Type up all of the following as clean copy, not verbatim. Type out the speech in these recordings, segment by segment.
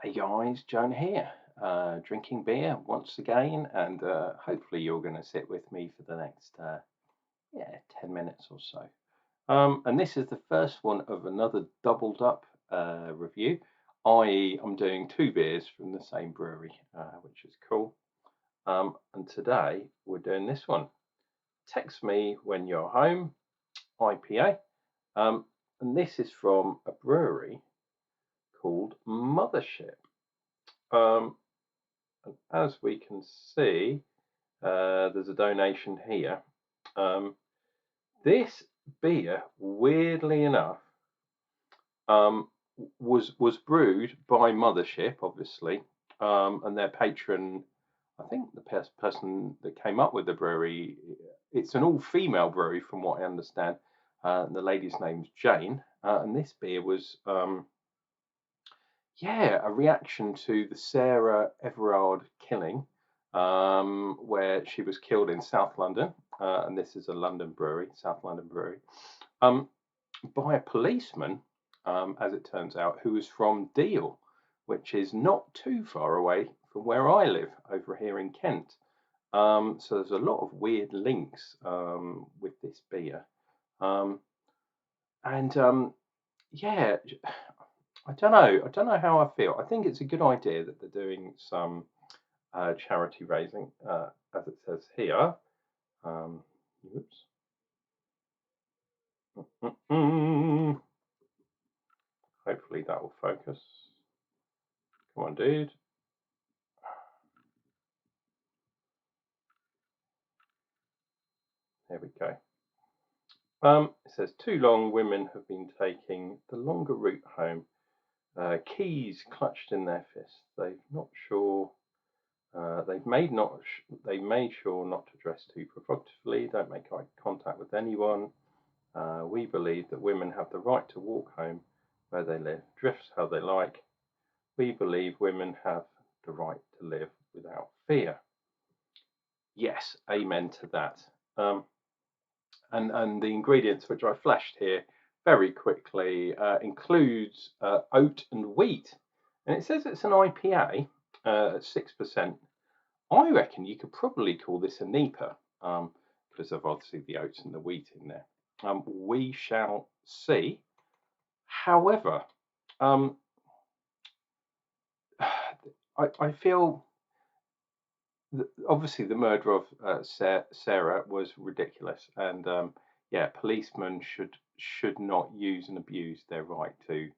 Hey guys, Joan here, drinking beer once again, and hopefully you're going to sit with me for the next 10 minutes or so. And this is the first one of another doubled up review, i.e., I'm doing two beers from the same brewery, which is cool. And today we're doing this one. Text me when you're home, IPA. And this is from a brewery called Mothership. Um, And as we can see, there's a donation here. Um, this beer, weirdly enough, was brewed by Mothership, obviously, and their patron. I think the person that came up with the brewery. It's an all-female brewery, from what I understand. The lady's name's Jane, and this beer was a reaction to the Sarah Everard killing, where she was killed in South London, and this is a London brewery, South London brewery, um, by a policeman, as it turns out, who was from Deal, which is not too far away from where I live, over here in Kent. So there's a lot of weird links with this beer. Um, and yeah, I don't know. I don't know how I feel. I think it's a good idea that they're doing some charity raising, as it says here. Oops. Hopefully that will focus. Come on, dude. There we go. It says too long women have been taking the longer route home. Keys clutched in their fists. They've not sure. They made sure not to dress too provocatively. Don't make eye contact with anyone. We believe that women have the right to walk home where they live, drift how they like. We believe women have the right to live without fear. Yes, amen to that. And the ingredients which I flashed here very quickly includes oat and wheat, and it says it's an IPA at 6%. I reckon you could probably call this a NEPA because of obviously the oats and the wheat in there. We shall see. However, um, I feel that obviously the murder of Sarah was ridiculous, and policemen should not use and abuse their right to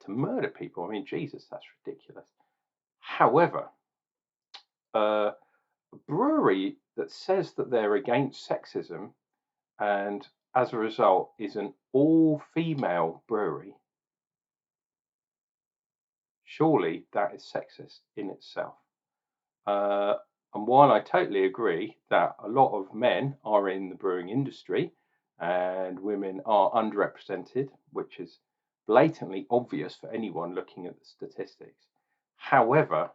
murder people. I mean, Jesus, that's ridiculous. However, a brewery that says that they're against sexism and as a result is an all-female brewery, surely that is sexist in itself. Uh, and while I totally agree that a lot of men are in the brewing industry and women are underrepresented, which is blatantly obvious for anyone looking at the statistics. However,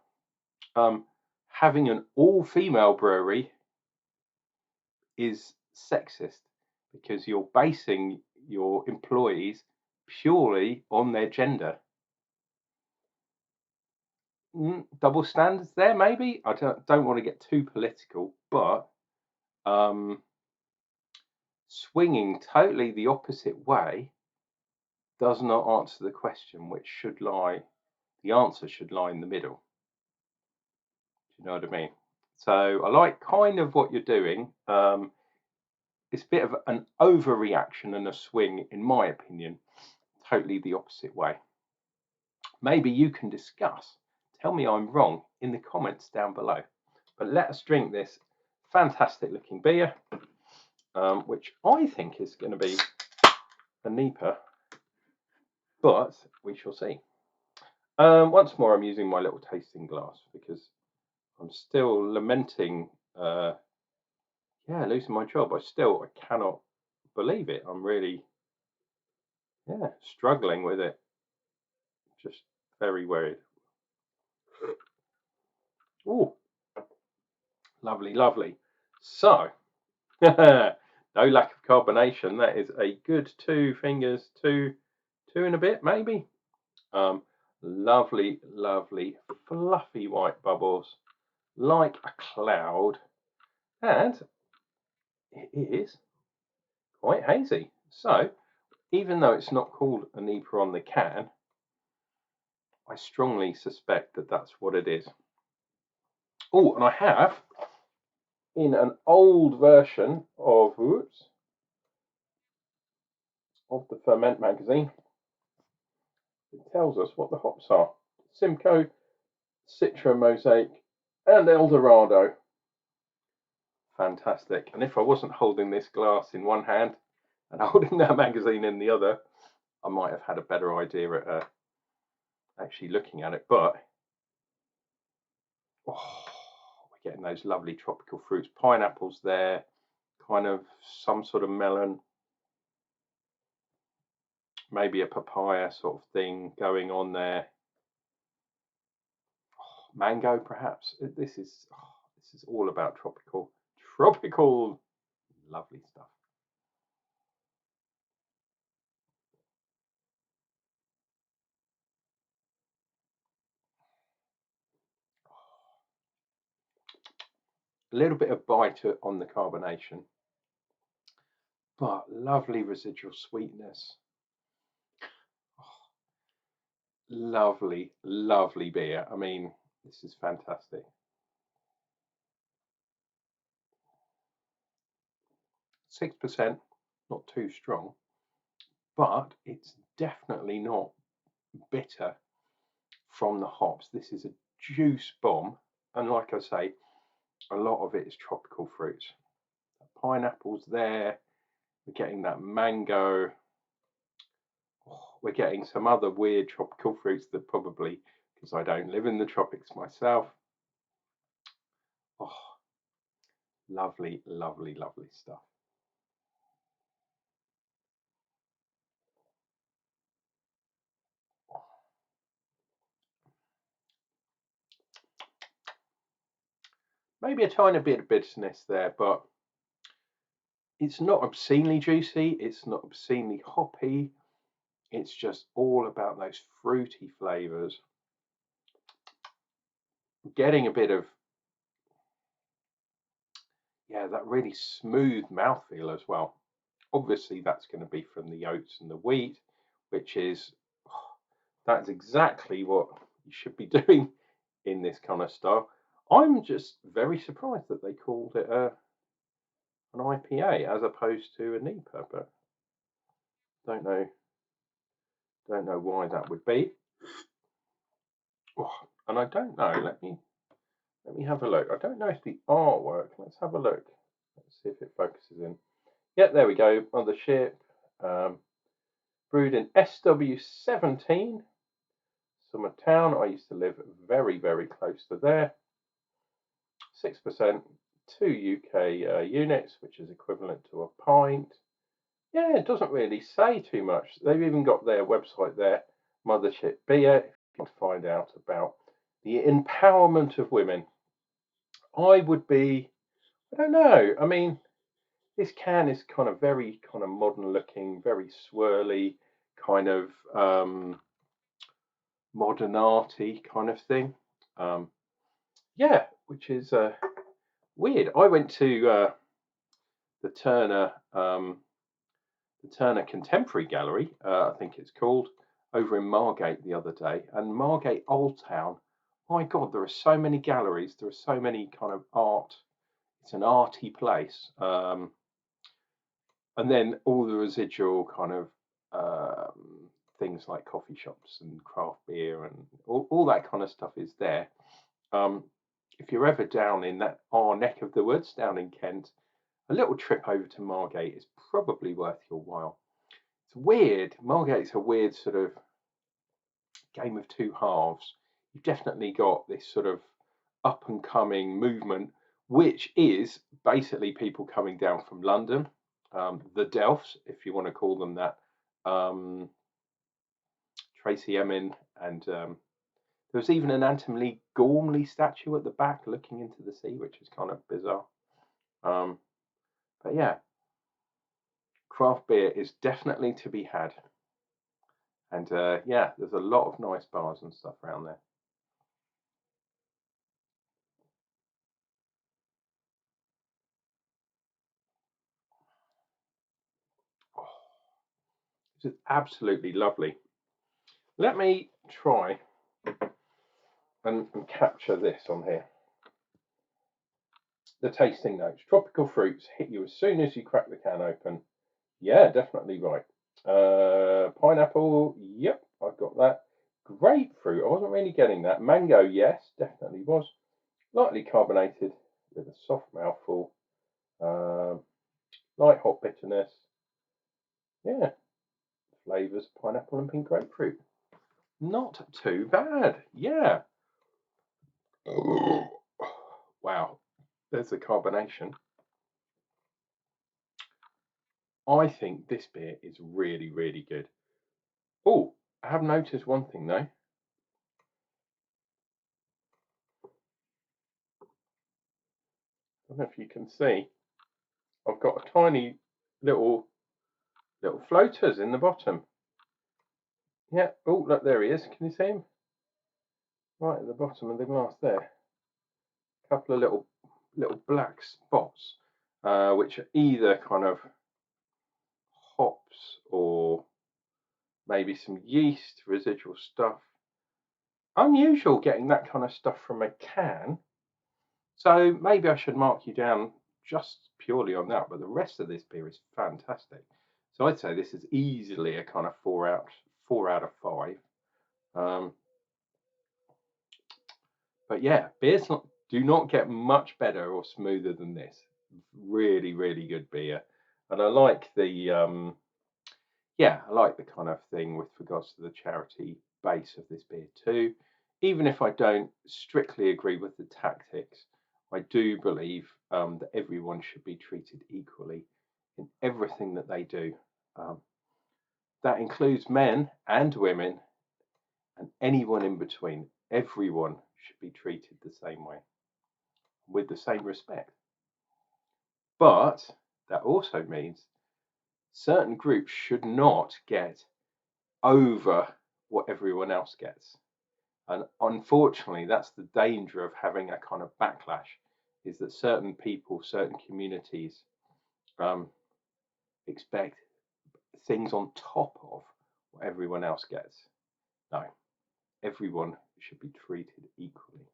having an all-female brewery is sexist because you're basing your employees purely on their gender. Double standards there, maybe. I don't want to get too political, but swinging totally the opposite way does not answer the question, which should lie. The answer should lie in the middle. Do you know what I mean? So I like kind of what you're doing. It's a bit of an overreaction and a swing, in my opinion, totally the opposite way. Maybe you can discuss. Tell me I'm wrong in the comments down below. But let us drink this fantastic looking beer, which I think is going to be a NEPA, but we shall see. Once more, I'm using my little tasting glass because I'm still lamenting, losing my job. I cannot believe it. I'm really, struggling with it. Just very worried. Oh, lovely, lovely. So, no lack of carbonation. That is a good 2 fingers, two and a bit maybe. Lovely, lovely, fluffy white bubbles, like a cloud, and it is quite hazy. So, even though it's not called an IPA on the can, I strongly suspect that that's what it is. Oh, and I have, in an old version of the Ferment magazine, it tells us what the hops are: Simcoe, Citra, Mosaic, and Eldorado. Fantastic. And if I wasn't holding this glass in one hand and holding that magazine in the other, I might have had a better idea at actually looking at it. But oh, we're getting those lovely tropical fruits. Pineapples there, kind of some sort of melon, maybe a papaya sort of thing going on there. Oh, mango, perhaps. This is all about tropical, lovely stuff. A little bit of bite on the carbonation, but lovely residual sweetness. Oh, lovely, lovely beer. I mean, this is fantastic. 6%, not too strong, but it's definitely not bitter from the hops. This is a juice bomb, and like I say, a lot of it is tropical fruits. Pineapples there, we're getting that mango. Oh, we're getting some other weird tropical fruits that probably, because I don't live in the tropics myself. Oh, lovely, lovely, lovely stuff. Maybe a tiny bit of bitterness there, but it's not obscenely juicy. It's not obscenely hoppy. It's just all about those fruity flavors. Getting a bit of, yeah, that really smooth mouthfeel as well. Obviously, that's going to be from the oats and the wheat, which is, that's exactly what you should be doing in this kind of style. I'm just very surprised that they called it an IPA as opposed to an IPA, but don't know why that would be. Oh, and I don't know. Let me have a look. I don't know if the artwork. Let's have a look. Let's see if it focuses in. Yep, there we go. Mothership, brewed in SW17, Summer Town. I used to live very, very close to there. 6%, 2 UK units, which is equivalent to a pint. Yeah, it doesn't really say too much. They've even got their website there, Mothership Beer, if you want to find out about the empowerment of women. I would be, I don't know. I mean, this can is kind of very kind of modern looking, very swirly, kind of modern arty kind of thing. Yeah, which is weird. I went to the Turner Contemporary Gallery, I think it's called, over in Margate the other day, and Margate Old Town. My God, there are so many galleries. There are so many kind of art. It's an arty place. And then all the residual kind of things like coffee shops and craft beer and all that kind of stuff is there. If you're ever down in our neck of the woods, down in Kent, a little trip over to Margate is probably worth your while. It's weird. Margate's a weird sort of game of two halves. You've definitely got this sort of up and coming movement, which is basically people coming down from London, the Delphs, if you want to call them that, Tracy Emin, and there was even an Anthony Gormley statue at the back looking into the sea, which is kind of bizarre. But yeah, craft beer is definitely to be had. And yeah, there's a lot of nice bars and stuff around there. Oh, this is absolutely lovely. Let me try and capture this on here. The tasting notes. Tropical fruits hit you as soon as you crack the can open. Yeah, definitely right. Pineapple, yep, I've got that. Grapefruit, I wasn't really getting that. Mango, yes, definitely was. Lightly carbonated with a soft mouthful. Light hot bitterness. Yeah, flavours, pineapple and pink grapefruit. Not too bad. Yeah. Oh, wow, there's the carbonation. I think this beer is really, really good. Oh, I have noticed one thing though. I don't know if you can see. I've got a tiny little floaters in the bottom. Yeah. Oh, look, there he is. Can you see him? Right at the bottom of the glass there. A couple of little black spots, which are either kind of hops or maybe some yeast, residual stuff. Unusual getting that kind of stuff from a can. So maybe I should mark you down just purely on that, but the rest of this beer is fantastic. So I'd say this is easily a kind of 4 out of 5. But yeah, beers do not get much better or smoother than this. Really, really good beer, and I like the I like the kind of thing with regards to the charity base of this beer too. Even if I don't strictly agree with the tactics, I do believe that everyone should be treated equally in everything that they do. Um, that includes men and women and anyone in between. Everyone should be treated the same way, with the same respect. But that also means certain groups should not get over what everyone else gets. And unfortunately, that's the danger of having a kind of backlash, is that certain people, certain communities um, expect things on top of what everyone else gets. No, everyone should be treated equally.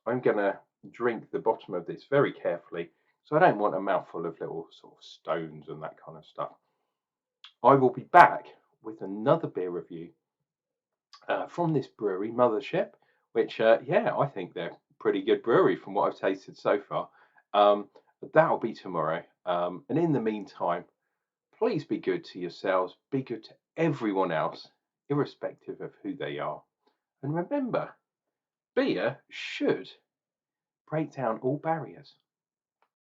I'm going to drink the bottom of this very carefully, so I don't want a mouthful of little sort of stones and that kind of stuff. I will be back with another beer review from this brewery, Mothership, which, I think they're pretty good brewery from what I've tasted so far. But that'll be tomorrow. And in the meantime, please be good to yourselves, be good to everyone else, irrespective of who they are. And remember, beer should break down all barriers.